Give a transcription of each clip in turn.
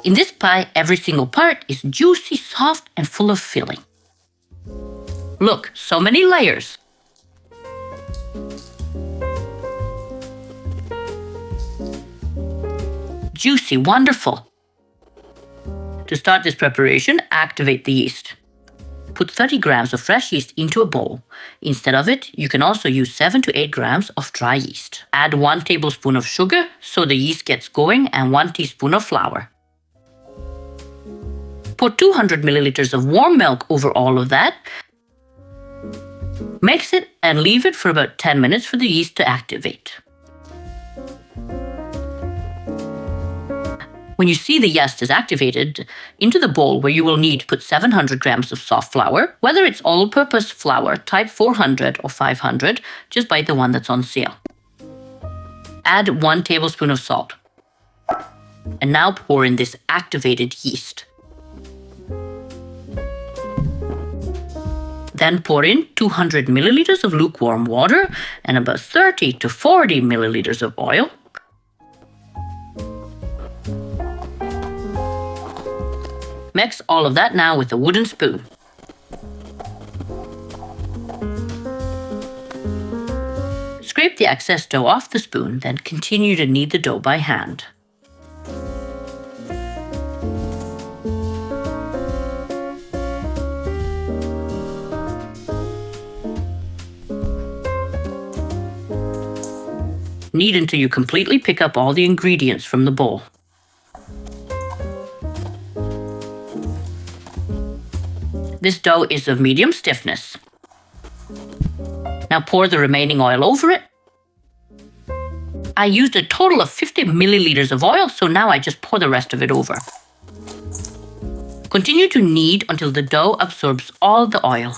in this pie, every single part is juicy, soft, and full of filling. Look, so many layers. Juicy, wonderful. To start this preparation, activate the yeast. Put 30 grams of fresh yeast into a bowl. Instead of it, you can also use 7 to 8 grams of dry yeast. Add 1 tablespoon of sugar so the yeast gets going and 1 teaspoon of flour. Pour 200 milliliters of warm milk over all of that. Mix it and leave it for about 10 minutes for the yeast to activate. When you see the yeast is activated, into the bowl where you will need to put 700 grams of soft flour, whether it's all-purpose flour type 400 or 500, just buy the one that's on sale. Add 1 tablespoon of salt. And now pour in this activated yeast. Then pour in 200 milliliters of lukewarm water and about 30 to 40 milliliters of oil. Mix all of that now with a wooden spoon. Scrape the excess dough off the spoon, then continue to knead the dough by hand. Knead until you completely pick up all the ingredients from the bowl. This dough is of medium stiffness. Now pour the remaining oil over it. I used a total of 50 milliliters of oil, so now I just pour the rest of it over. Continue to knead until the dough absorbs all the oil.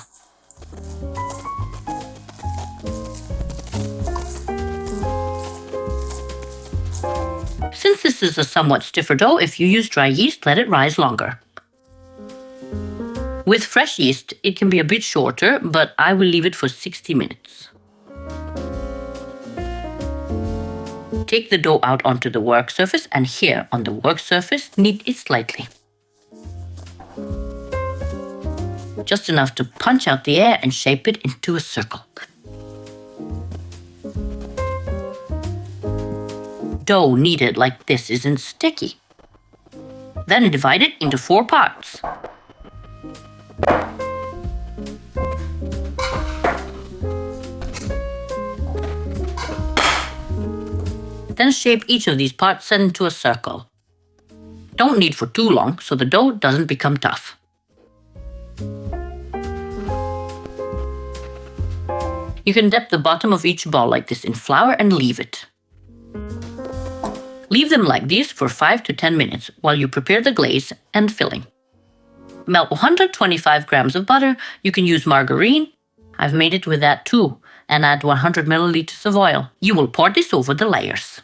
Since this is a somewhat stiffer dough, if you use dry yeast, let it rise longer. With fresh yeast, it can be a bit shorter, but I will leave it for 60 minutes. Take the dough out onto the work surface, and here on the work surface, knead it slightly. Just enough to punch out the air and shape it into a circle. Dough kneaded like this isn't sticky. Then divide it into 4 parts. Then shape each of these parts into a circle. Don't knead for too long so the dough doesn't become tough. You can dip the bottom of each ball like this in flour and leave it. Leave them like this for 5 to 10 minutes while you prepare the glaze and filling. Melt 125 grams of butter. You can use margarine. I've made it with that too. And add 100 milliliters of oil. You will pour this over the layers.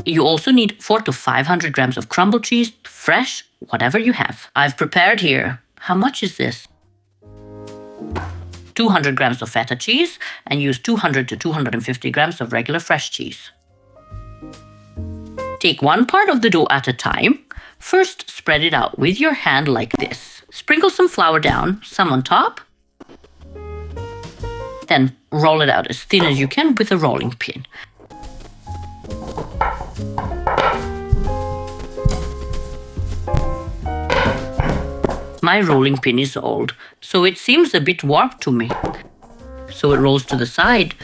You also need 400 to 500 grams of crumble cheese, fresh, whatever you have. I've prepared here, how much is this? 200 grams of feta cheese, and use 200 to 250 grams of regular fresh cheese. Take one part of the dough at a time. First, spread it out with your hand like this. Sprinkle some flour down, some on top. Then roll it out as thin as you can with a rolling pin. My rolling pin is old, so it seems a bit warped to me. So it rolls to the side.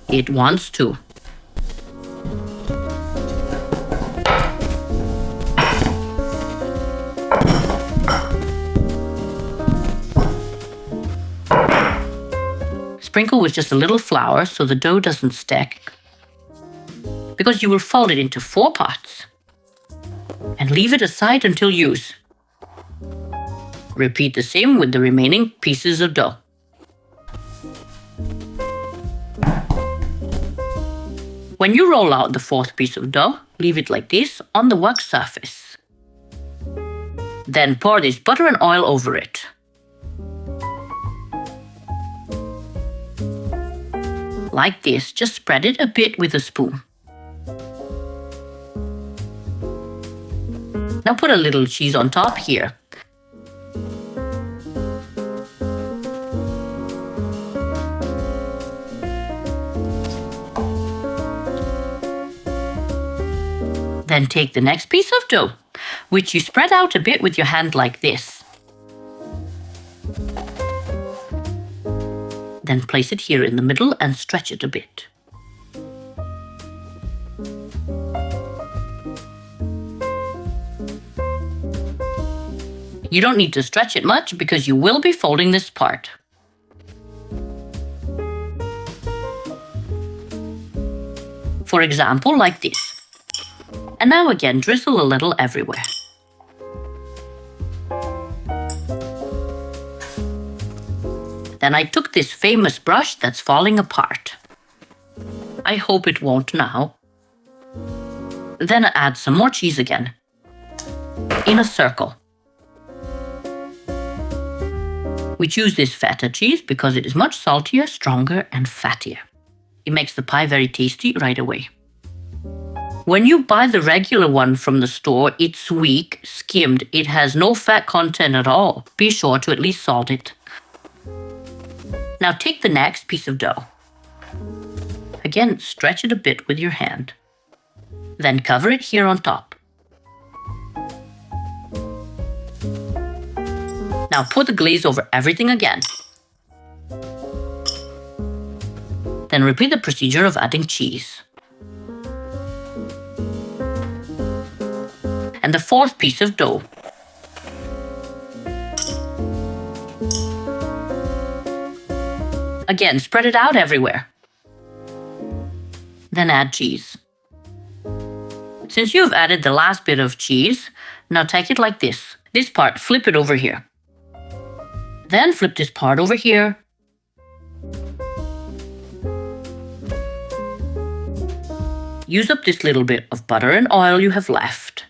It wants to. Sprinkle with just a little flour so the dough doesn't stick, because you will fold it into 4 parts and leave it aside until use. Repeat the same with the remaining pieces of dough. When you roll out the 4th piece of dough, leave it like this on the work surface. Then pour this butter and oil over it. Like this, just spread it a bit with a spoon. Now put a little cheese on top here. Then take the next piece of dough, which you spread out a bit with your hand like this. Then place it here in the middle and stretch it a bit. You don't need to stretch it much because you will be folding this part. For example, like this. And now again, drizzle a little everywhere. Then I took this famous brush that's falling apart. I hope it won't now. Then I add some more cheese again, in a circle. We choose this feta cheese because it is much saltier, stronger, and fattier. It makes the pie very tasty right away. When you buy the regular one from the store, it's weak, skimmed. It has no fat content at all. Be sure to at least salt it. Now take the next piece of dough. Again, stretch it a bit with your hand. Then cover it here on top. Now put the glaze over everything again. Then repeat the procedure of adding cheese. And the fourth piece of dough. Again, spread it out everywhere. Then add cheese. Since you've added the last bit of cheese, now take it like this. This part, flip it over here. Then flip this part over here. Use up this little bit of butter and oil you have left.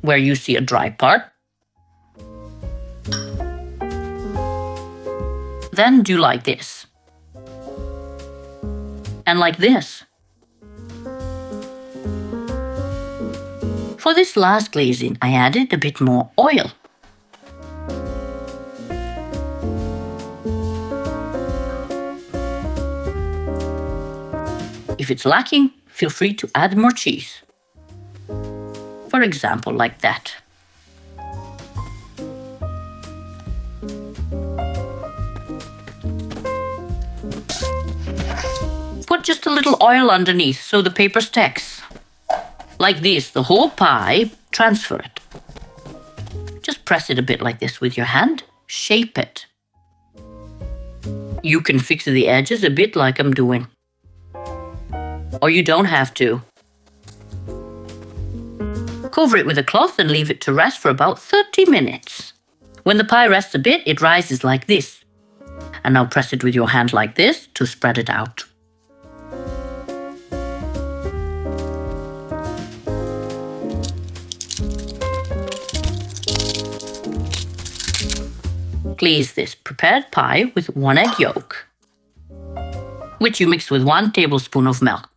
Where you see a dry part. Then do like this. And like this. For this last glazing, I added a bit more oil. If it's lacking, feel free to add more cheese. For example, like that. Put just a little oil underneath so the paper sticks. Like this, the whole pie, transfer it. Just press it a bit like this with your hand, shape it. You can fix the edges a bit like I'm doing. Or you don't have to. Cover it with a cloth and leave it to rest for about 30 minutes. When the pie rests a bit, it rises like this. And now press it with your hand like this to spread it out. Glaze this prepared pie with 1 egg yolk, which you mix with 1 tablespoon of milk.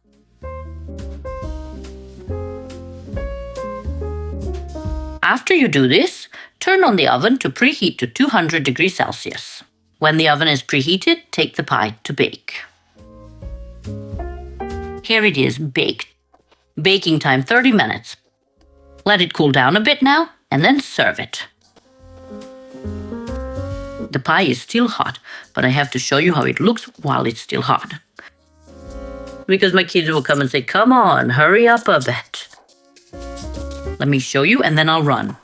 After you do this, turn on the oven to preheat to 200 degrees Celsius. When the oven is preheated, take the pie to bake. Here it is, baked. Baking time 30 minutes. Let it cool down a bit now, and then serve it. The pie is still hot, but I have to show you how it looks while it's still hot. Because my kids will come and say, "Come on, hurry up a bit." Let me show you and then I'll run.